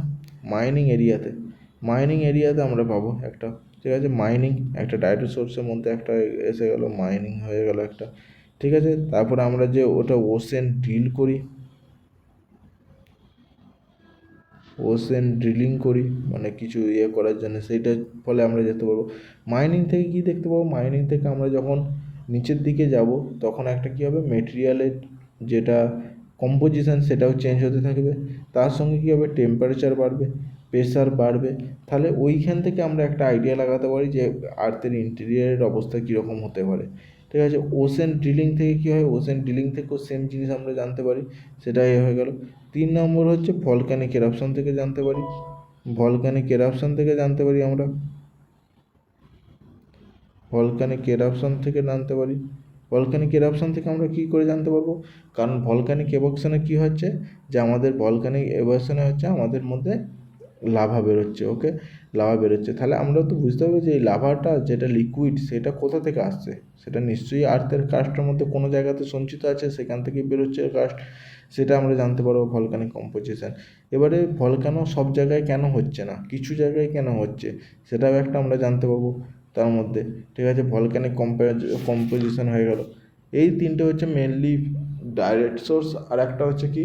মাইনিং এরিয়াতে আমরা পাবো একটা, ঠিক আছে? মাইনিং একটা ডাইরেক্ট সোর্সের মধ্যে একটা এসে গেল, মাইনিং হয়ে গেল একটা, ঠিক আছে? তারপরে আমরা যে ওটা ওশেন ড্রিলিং করি, মানে কিছু করার জন্য, সেইটার ফলে আমরা যেতে পারবো। মাইনিং থেকে কী দেখতে পাবো? মাইনিং থেকে আমরা যখন নিচের দিকে যাব, তখন একটা কী হবে? মেটেরিয়ালের যেটা কম্পোজিশান সেটাও চেঞ্জ হতে থাকবে, তার সঙ্গে কী হবে? টেম্পারেচার বাড়বে, প্রেশার বাড়বে। তাহলে ওইখান থেকে আমরা একটা আইডিয়া লাগাতে পারি যে আর্থের ইন্টেরিয়ারের অবস্থা কীরকম হতে পারে, ঠিক আছে? ওশেন ড্রিলিং থেকে কী হয়? ওশেন ড্রিলিং থেকেও সেম জিনিস আমরা জানতে পারি, সেটাই হয়ে গেল। 3 নম্বর হচ্ছে ভলক্যানিক এরাপশন থেকে জানতে পারি, আমরা ভলক্যানিক এরাপশন থেকে আমরা কী করে জানতে পারবো? কারণ ভলক্যানিক এরাপশনে কী হচ্ছে, যে আমাদের ভলক্যানিক এরাপশনে হচ্ছে আমাদের মধ্যে লাভা বেরোচ্ছে, ওকে, লাভা বেরোচ্ছে। তাহলে আমরা তো বুঝতে পারবো যে এই লাভাটা যেটা লিকুইড, সেটা কোথা থেকে আসছে? সেটা নিশ্চয়ই আর্থের কাস্টের মধ্যে কোনো জায়গাতে সঞ্চিত আছে, সেখান থেকেই বেরোচ্ছে কাস্ট, সেটা আমরা জানতে পারবো ভলক্যানিক কম্পোজিশন। এবারে ভলক্যানো সব জায়গায় কেন হচ্ছে না, কিছু জায়গায় কেন হচ্ছে, সেটাও একটা আমরা জানতে পারবো তার মধ্যে, ঠিক আছে? ভলক্যানিক কম্পোজিশন হয়ে গেল। এই তিনটে হচ্ছে মেনলি ডাইরেক্ট সোর্স। আর একটা হচ্ছে কি,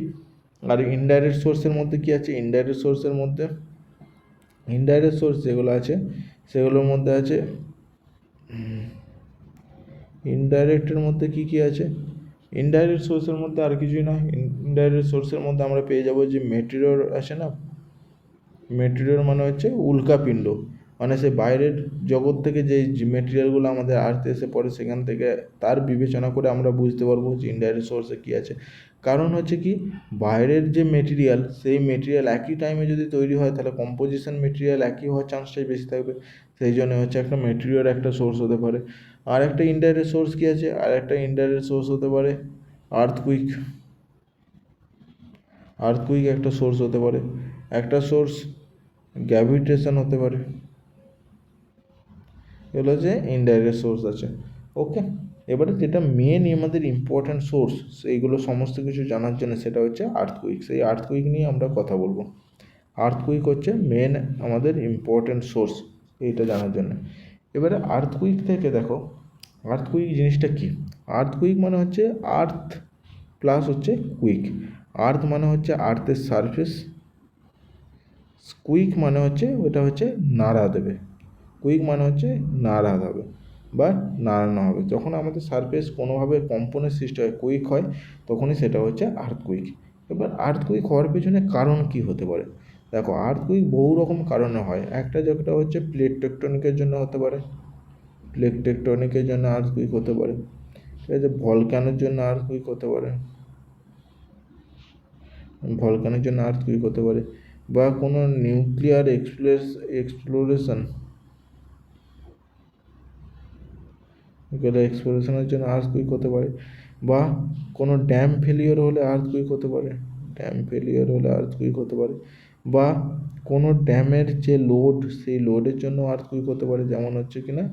আর ইনডাইরেক্ট সোর্সের মধ্যে কী আছে? ইনডাইরেক্ট সোর্স যেগুলো আছে, সেগুলোর মধ্যে আছে, ইনডাইরেক্টের মধ্যে কী কী আছে? ইনডাইরেক্ট সোর্সের মধ্যে আর কিছুই নয়, ইনডাইরেক্ট সোর্সের মধ্যে আমরা পেয়ে যাবো যে মেটেরিয়র আছে না, মেটেরিয়র মানে হচ্ছে উল্কাপিণ্ড, মানে সে বাইরের জগৎ থেকে যে মেটেরিয়ালগুলো আমাদের আর্থে এসে পড়ে, সেখান থেকে তার বিবেচনা করে আমরা বুঝতে পারবো যে ইনডাইরেক্ট সোর্সে কী আছে। কারণ হচ্ছে কি, বাইরের যে মেটেরিয়াল, সেই মেটেরিয়াল একই টাইমে যদি তৈরি হয়, তাহলে কম্পোজিশন মেটেরিয়াল একই হওয়ার চান্সটাই বেশি থাকবে। সেই জন্য হচ্ছে একটা মেটেরিয়াল একটা সোর্স হতে পারে। আর একটা ইনডাইরেক্ট সোর্স কী আছে? আর একটা ইনডাইরেক্ট সোর্স হতে পারে আর্থকুইক একটা সোর্স হতে পারে। একটা সোর্স গ্র্যাভিটেশন হতে পারে। এগুলো যে ইনডাইরেক্ট সোর্স আছে, ওকে। এবারে যেটা মেন আমাদের ইম্পর্ট্যান্ট সোর্স, এইগুলো সমস্ত কিছু জানার জন্য, সেটা হচ্ছে আর্থকুইক। সেই আর্থকুইক নিয়ে আমরা কথা বলবো। আর্থকুইক হচ্ছে মেন আমাদের ইম্পর্ট্যান্ট সোর্স এইটা জানার জন্য। এবারে আর্থকুইক থেকে দেখো, আর্থকুইক জিনিসটা কী? আর্থকুইক মানে হচ্ছে আর্থ প্লাস হচ্ছে কুইক। আর্থ মানে হচ্ছে আর্থের সারফেস, কুইক মানে হচ্ছে ওটা হচ্ছে নাড়া দেবে, কুইক মানে হচ্ছে নাড়া হবে বা নাড়ানো হবে। যখন আমাদের সারফেস কোনোভাবে কম্পনের সৃষ্টি হয়, কুইক হয়, তখনই সেটা হচ্ছে আর্থকুইক। এবার আর্থকুইক হওয়ার পেছনে কারণ কি হতে পারে? দেখো, আর্থকুইক বহু রকম কারণে হয়। একটা যেটা হচ্ছে প্লেট টেকটনিকের জন্য হতে পারে, প্লেট টেকটনিকের জন্য আর্থকুইক হতে পারে। ঠিক আছে, ভলক্যানোর জন্য আর্থকুইক হতে পারে, ভলক্যানোর জন্য আর্থকুইক হতে পারে, বা কোনো নিউক্লিয়ার এক্সপ্লোরেশন এক্সপ্লোরেশনের জন্য আর্থকুইক হতে পারে, বা কোনো ড্যাম ফেলিওর হলে আর্থকুইক হতে পারে, ড্যাম ফেলিওর হলে আর্থকুইক হতে পারে, বা কোনো ড্যামের যে লোড, সেই লোডের জন্য আর্থকুইক হতে পারে। যেমন হচ্ছে কিনা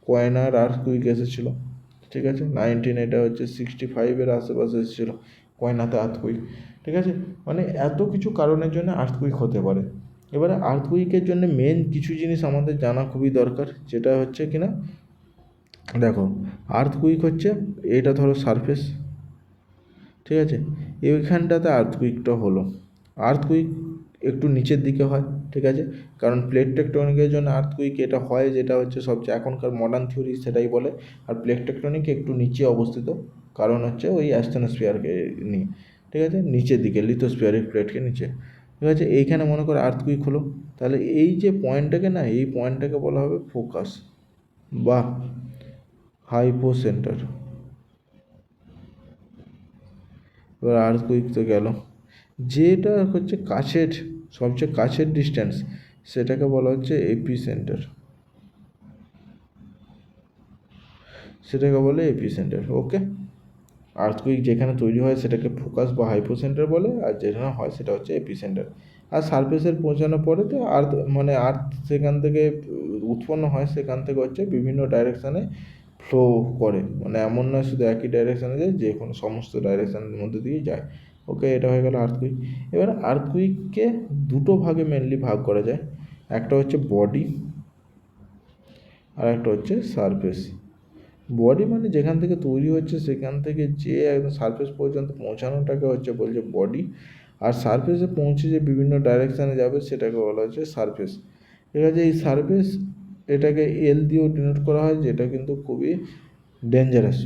কয়নার আর্থকুইক এসেছিলো, ঠিক আছে, এটা হচ্ছে 65-এর আশেপাশে এসেছিলো কয়নাতে আর্থকুইক। ঠিক আছে, মানে এত কিছু কারণের জন্য আর্থকুইক হতে পারে। এবারে আর্থকুইকের জন্য মেন কিছু জিনিস আমাদের জানা খুবই দরকার, যেটা হচ্ছে কিনা দেখো, আর্থকুইক হচ্ছে এটা ধরো সারফেস, ঠিক আছে, এইখানটাতে আর্থকুইকটা হলো। আর্থকুইক একটু নিচের দিকে হয়, ঠিক আছে, কারণ প্লেট টেকটনিকের জন্য আর্থকুইক এটা হয়, যেটা হচ্ছে সবচেয়ে এখনকার মডার্ন থিওরি সেটাই বলে। আর প্লেট টেকটনিক একটু নিচে অবস্থিত, কারণ হচ্ছে ওই অ্যাস্টেনোস্ফিয়ারকে নিয়ে, ঠিক আছে, নিচের দিকে লিথোস্ফিয়ারিক প্লেটকে নিচে। ঠিক আছে, এইখানে মনে করো আর্থকুইক হলো, তাহলে এই যে পয়েন্টটাকে না, এই পয়েন্টটাকে বলা হবে ফোকাস বা হাইপোসেন্টার। এবার আর্থকুইক তো গেল, যেটা হচ্ছে কাছের, সবচেয়ে কাছের ডিস্ট্যান্স, সেটাকে বলা হচ্ছে এপিসেন্টার, সেটাকে বলে এপিসেন্টার। ওকে, আর্থকুইক যেখানে তৈরি হয় সেটাকে ফোকাস বা হাইপোসেন্টার বলে, আর যেখানে হয় সেটা হচ্ছে এপিসেন্টার। আর সারফেসের পৌঁছানোর পরে তো আর্থ সেখান থেকে উৎপন্ন হয়, সেখান থেকে হচ্ছে বিভিন্ন ডাইরেকশানে ফ্লো করে, মানে এমন নয় শুধু একই ডাইরেকশানে যায়, যে কোনো সমস্ত ডাইরেকশানের মধ্যে দিয়ে যায়। ওকে, এটা হয়ে গেল আর্থকুইক। এবার আর্থকুইককে দুটো ভাগে মেনলি ভাগ করা যায়, একটা হচ্ছে বডি আর একটা হচ্ছে সারফেস। বডি মানে যেখান থেকে তৈরি হচ্ছে সেখান থেকে যে একদম সারফেস পর্যন্ত পৌঁছানোটাকে হচ্ছে বলছে বডি, আর সারফেসে পৌঁছে যে বিভিন্ন ডাইরেকশানে যাবে সেটাকে বলা হচ্ছে সারফেস। ঠিক আছে, এই সারফেস এটাকে এল দিয়েও ডিনোট করা হয়, যেটা কিন্তু খুবই ডেঞ্জারাস,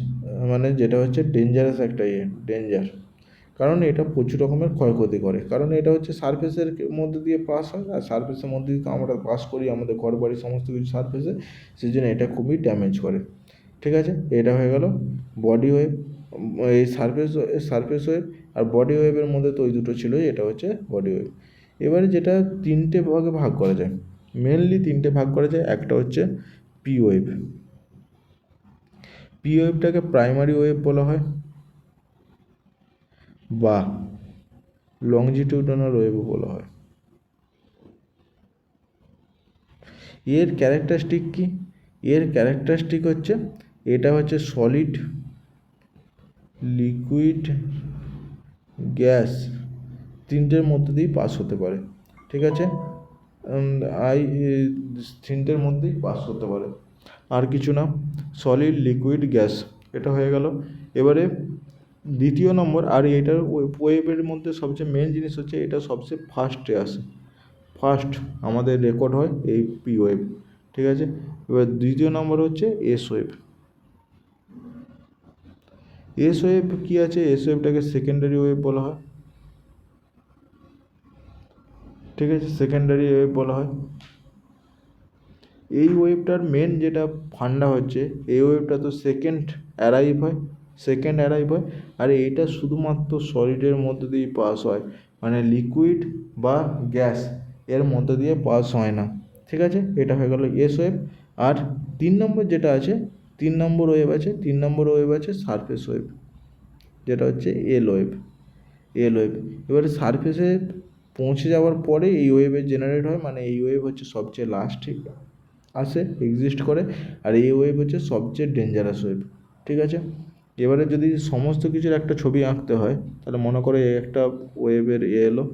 মানে যেটা হচ্ছে ডেঞ্জারাস একটা ডেঞ্জার, কারণ এটা প্রচুর রকমের ক্ষয়ক্ষতি করে, কারণ এটা হচ্ছে সারফেসের মধ্যে দিয়ে পাস হয়, আর সারফেসের মধ্যে দিয়ে আমরা পাস করি আমাদের ঘর বাড়ি সমস্ত কিছু সারফেসে, সেই জন্য এটা খুবই ড্যামেজ করে। ঠিক আছে, এটা হয়ে গেল বডি ওয়েভ, এই সারফেস ওয়েভ আর বডি ওয়েভের মধ্যে তো ওই দুটো ছিলই, এটা হচ্ছে বডি ওয়েভ। এবারে যেটা তিনটে ভাগে ভাগ করা যায়, মেনলি তিনটে ভাগ করা যায়। একটা হচ্ছে পি ওয়েভ, পি ওয়েভটাকে প্রাইমারি ওয়েভ বলা হয় বা লংজিটিউডানাল ওয়েভও বলা হয়। এর ক্যারেক্টারিস্টিক কি? এর ক্যারেক্টারিস্টিক হচ্ছে এটা হচ্ছে সলিড, লিকুইড, গ্যাস, তিনটের মধ্যে দিয়েই পাস হতে পারে। ঠিক আছে, তিনটের মধ্যেই পাস হতে পারে, আর কিছু না, সলিড, লিকুইড, গ্যাস, এটা হয়ে গেল। এবারে দ্বিতীয় নম্বর, আর এটার ওয়েভের মধ্যে সবচেয়ে মেন জিনিস হচ্ছে এটা সবচেয়ে ফার্স্টে আসে, ফার্স্ট আমাদের রেকর্ড হয় এই পি ওয়েভ। ঠিক আছে, এবার দ্বিতীয় নম্বর হচ্ছে এস ওয়েভ। এস ওয়েভ কী আছে? এস ওয়েভটাকে সেকেন্ডারি ওয়েভ বলা হয়। ঠিক আছে, সেকেন্ডারি ওয়েভ বলা হয়। এই ওয়েভটার মেন যেটা ফান্ডা হচ্ছে, এই ওয়েভটা তো সেকেন্ড অ্যারাইভ হয়, আর এইটা শুধুমাত্র সলিডের মধ্যে দিয়ে পাস হয়, মানে লিকুইড বা গ্যাস এর মধ্যে দিয়ে পাস হয় না। ঠিক আছে, এটা হয়ে গেল এস ওয়েভ। আর তিন নম্বর যেটা আছে, তিন নম্বর ওয়েভ আছে সারফেস ওয়েভ, যেটা হচ্ছে এল ওয়েভ। এবারে সারফেসে পৌঁছে যাওয়ার পরে এই ওয়েভের জেনারেট হয়, মানে এই ওয়েভ হচ্ছে সবচেয়ে লাস্টে আসে, এক্সিস্ট করে, আর এই ওয়েভ হচ্ছে সবচেয়ে ডেঞ্জারাস ওয়েভ। ঠিক আছে, এবারে যদি সমস্ত কিছুর একটা ছবি আঁকতে হয়, তাহলে মনে করো একটা ওয়েভের এলো,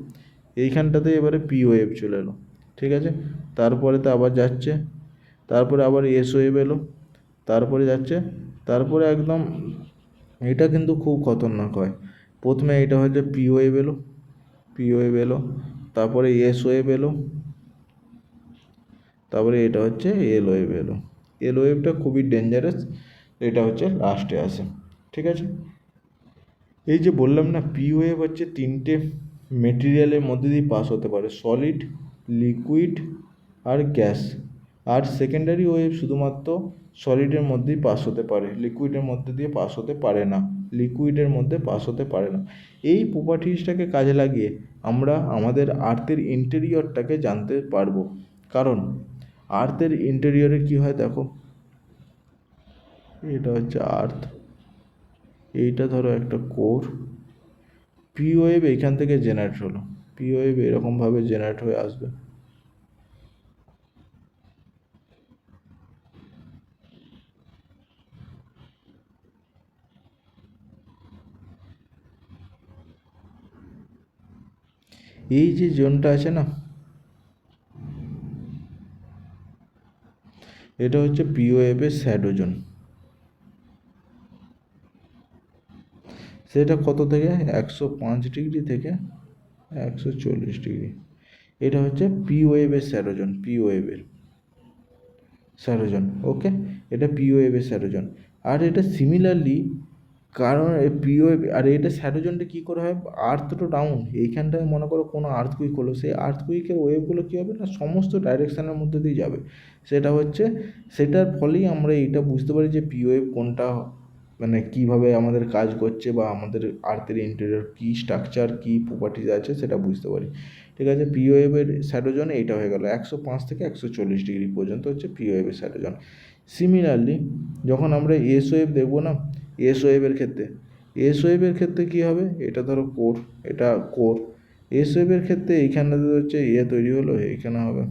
এইখানটাতে এবারে পি ওয়েভ চলে এলো। ঠিক আছে, তারপরে তো আবার যাচ্ছে, তারপরে আবার এস ওয়েভ এলো, তারপরে যাচ্ছে, তারপরে একদম এটা কিন্তু খুব খতরনাক হয়। প্রথমে এটা হচ্ছে পি ওয়েভ এলো, পি ওয়েভ এলো, তারপরে এস ওয়েভ এলো, তারপরে এটা হচ্ছে এল ওয়েভ এলো। এল ওয়েভটা খুবই ডেঞ্জারাস, এটা হচ্ছে লাস্টে আসে। ঠিক আছে, এই যে বললাম না, পি ওয়েভ হচ্ছে তিনটে মেটেরিয়ালের মধ্যে দিয়ে পাস হতে পারে, সলিড, লিকুইড আর গ্যাস। আর সেকেন্ডারি ওয়েভ শুধুমাত্র সলিডের মধ্যেই পাস হতে পারে, লিকুইডের মধ্যে দিয়ে পাস হতে পারে না, লিকুইডের মধ্যে পাস হতে পারে না। এই প্রপার্টিসটাকে কাজে লাগিয়ে আমরা আমাদের আর্থের ইন্টেরিয়রটাকে জানতে পারবো। কারণ আর্থের ইন্টেরিয়রে কী হয় দেখো, এটা হচ্ছে আর্থ, এইটা ধরো একটা কোর, পি ওয়েভ এইখান থেকে জেনারেট হলো, পি ওয়েভ এরকমভাবে জেনারেট হয়ে আসবে। এই যে জোনটা আছে না, এটা হচ্ছে পি ওয়েভের শ্যাডো জোন। সেটা কত থেকে 105 ডিগ্রি থেকে 140 ডিগ্রি। এটা হচ্ছে পি ওয়েভের শ্যাডো জোন, পি ওয়েভের শ্যাডো জোন। ওকে, এটা পি ওয়েভের শ্যাডো জোন। আর এটা সিমিলারলি, কারণ পি ওয়েভ আর এটা শ্যাডো জোনটা কী করে হয়, আর্থ তো ডাউন, এইখানটায় মনে করো কোনো আর্থকুইক হলো, সেই আর্থকুইকের ওয়েভগুলো কী হবে না, সমস্ত ডাইরেকশানের মধ্যে দিয়ে যাবে। সেটা হচ্ছে, সেটার ফলেই আমরা এইটা বুঝতে পারি যে পি ওয়েভ কোনটা, মানে কীভাবে আমাদের কাজ করছে, বা আমাদের আর্থের ইন্টেরিয়র কী স্ট্রাকচার, কী প্রপার্টিজ আছে সেটা বুঝতে পারি। ঠিক আছে, পি ওয়েভের শ্যাডো জোন এইটা হয়ে গেল, 105 থেকে 140 ডিগ্রি পর্যন্ত হচ্ছে পি ওয়েভের শ্যাডো জোন। সিমিলারলি যখন আমরা এস ওয়েভ দেখবো না, এস ওয়েভের ক্ষেত্রে, এস ওয়েভের ক্ষেত্রে কী হবে, এটা ধরো কোর, এটা কোর, এস ওয়েভের ক্ষেত্রে এইখানে হচ্ছে তৈরি হলো, এইখানে হবে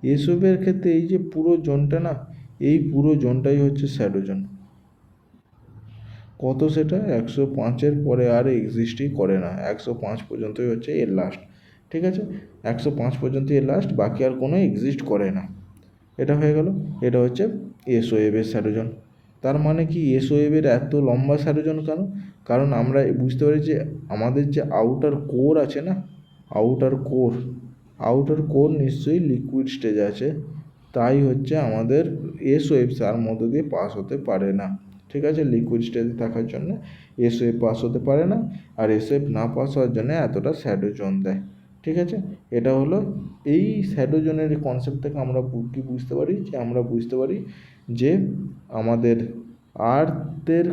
এস ওয়েভের ক্ষেত্রে এই যে পুরো জোনটা না, এই পুরো জোনটাই হচ্ছে শ্যাডো জোন। কত সেটা, 105-এর পরে আর এক্সিস্টই করে না, 105 পর্যন্তই হচ্ছে এর লাস্ট। ঠিক আছে, 105 পর্যন্ত এর লাস্ট, বাকি আর কোনো এক্সিস্ট করে না। এটা হয়ে গেল, এটা হচ্ছে এস ওয়েভের শ্যাডো জোন। তার মানে কি, এস ওয়েভের এত লম্বা শ্যাডো জোন কেন? কারণ আমরা বুঝতে পারি যে আমাদের যে আউটার কোর আছে না, আউটার কোর, আউটার কোর নিশ্চয়ই লিকুইড স্টেজ আছে, তাই হচ্ছে আমাদের এস ওয়েভ তার মধ্যে দিয়ে পাস হতে পারে না। ঠিক আছে, লিকুইড স্টেজে থাকার জন্য এস ওয়েভ পাস হতে পারে না, আর এস ওয়েভ না পাস হওয়ার জন্য এতটা শ্যাডো জোন দেয়। ঠিক আছে, এটা হলো এই শ্যাডো জোনের কনসেপ্ট থেকে আমরা কি বুঝতে পারি, যে আমরা বুঝতে পারি যে আমাদের আর্থের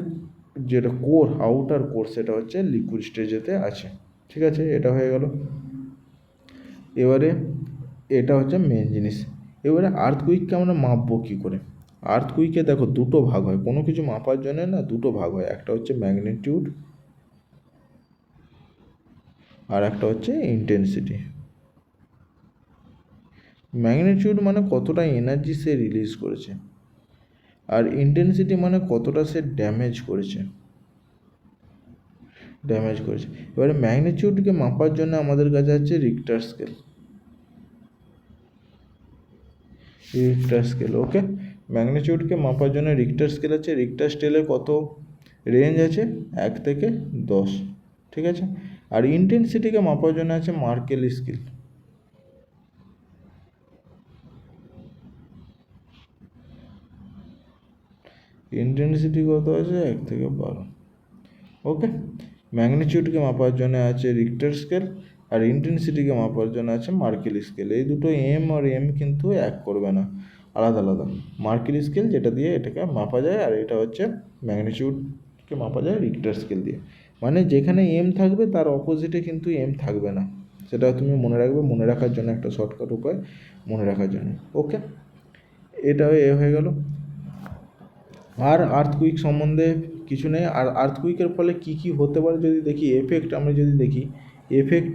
যেটা কোর, আউটার কোর, সেটা হচ্ছে লিকুইড স্টেজেতে আছে। ঠিক আছে, এটা হয়ে গেল। এবারে এটা হচ্ছে মেন জিনিস। এবারে আর্থকুইককে আমরা মাপবো কী করে? আর্থকুইকে দেখো দুটো ভাগ হয়, কোনো কিছু মাপার জন্য না দুটো ভাগ হয়, একটা হচ্ছে ম্যাগনিটিউড আর একটা হচ্ছে ইন্টেন্সিটি। ম্যাগনিটিউড মানে কতটা এনার্জি সে রিলিজ করেছে, আর ইন্টেন্সিটি মানে কতটা সে ড্যামেজ করেছে। এবারে ম্যাগনিটিউডকে মাপার জন্য আমাদের কাছে আছে রিক্টার স্কেল, রিক্টার স্কেল। ওকে, ম্যাগনিটিউডকে মাপার জন্য রিক্টার স্কেল আছে, রিক্টার স্কেলে কত রেঞ্জ আছে, 1 থেকে 10। ঠিক আছে, আর ইন্টেন্সিটিকে মাপার জন্য আছে মার্কেল স্কেল। ইন্টেন্সিটি কত আছে, 1 থেকে 12। ওকে, ম্যাগনিটিউডকে মাপার জন্য আছে রিক্টার স্কেল, আর ইন্টেন্সিটিকে মাপার জন্য আছে মার্কেল স্কেল। এই দুটো এম আর এম কিন্তু এক করবে না, আলাদা আলাদা। মার্কেল স্কেল যেটা দিয়ে এটাকে মাপা যায়, আর এটা হচ্ছে ম্যাগনিটিউডকে মাপা যায় রিক্টার স্কেল দিয়ে। মানে যেখানে এম থাকবে তার অপোজিটে কিন্তু এম থাকবে না, সেটা তুমি মনে রাখবে, মনে রাখার জন্য একটা শর্টকাট উপায় মনে রাখার জন্য। ওকে, এটা হয়ে গেল। আর আর্থকুইক সম্বন্ধে কিছু নেই। আর আর্থকুইকের ফলে কী কী হতে পারে যদি দেখি, এফেক্ট আমরা যদি দেখি, এফেক্ট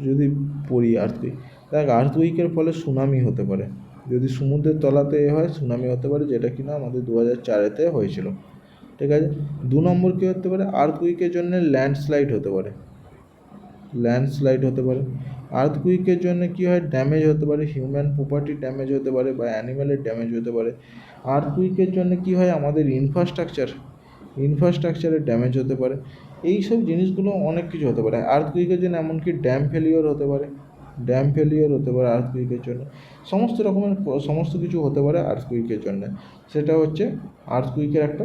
যদি পড়ি আর্থকুইক, দেখ আর্থকুইকের ফলে সুনামি হতে পারে, যদি সমুদ্রের তলাতে হয় সুনামি হতে পারে, যেটা কিনা আমাদের 2004-এতে হয়েছিল। ঠিক আছে, 2 নম্বর কী হতে পারে, আর্থকুইকের জন্য ল্যান্ডস্লাইড হতে পারে, ল্যান্ডস্লাইড হতে পারে। আর্থকুইকের জন্য কী হয়, ড্যামেজ হতে পারে, হিউম্যান প্রপার্টি ড্যামেজ হতে পারে বা অ্যানিম্যালের ড্যামেজ হতে পারে। আর্থকুইকের জন্য কী হয়, আমাদের ইনফ্রাস্ট্রাকচারের ড্যামেজ হতে পারে। এই সব জিনিসগুলো অনেক কিছু হতে পারে আর্থকুইকের জন্য, এমনকি ড্যাম ফেলিওর হতে পারে আর্থকুইকের জন্য। সমস্ত কিছু হতে পারে আর্থকুইকের জন্য। সেটা হচ্ছে আর্থকুইকের একটা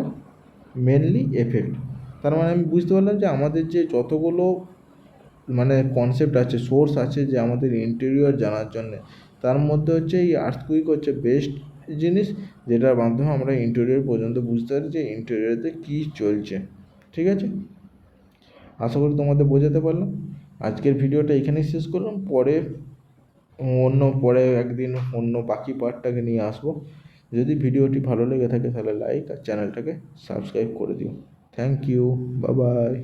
মেনলি এফেক্ট। তার মানে আমি বুঝতে পারলাম যে আমাদের যে যতগুলো মানে কনসেপ্ট আছে, সোর্স আছে যে আমাদের ইন্টেরিয়র জানার জন্যে, তার মধ্যে হচ্ছে এই আর্থকুইক হচ্ছে বেস্ট জিনিস, যেটার মাধ্যমে আমরা ইন্টেরিয়র পর্যন্ত বুঝতে পারি যে ইন্টেরিয়রে কী চলছে। ঠিক আছে, আশা করি তোমাদের বোঝাতে পারলাম। আজকের ভিডিওটা এখানেই শেষ করলাম। পরে একদিন অন্য বাকি পার্টটাকে নিয়ে আসবো। যদি ভিডিওটি ভালো লেগে থাকে তাহলে লাইক আর চ্যানেলটাকে সাবস্ক্রাইব করে দিও। Thank you, bye by.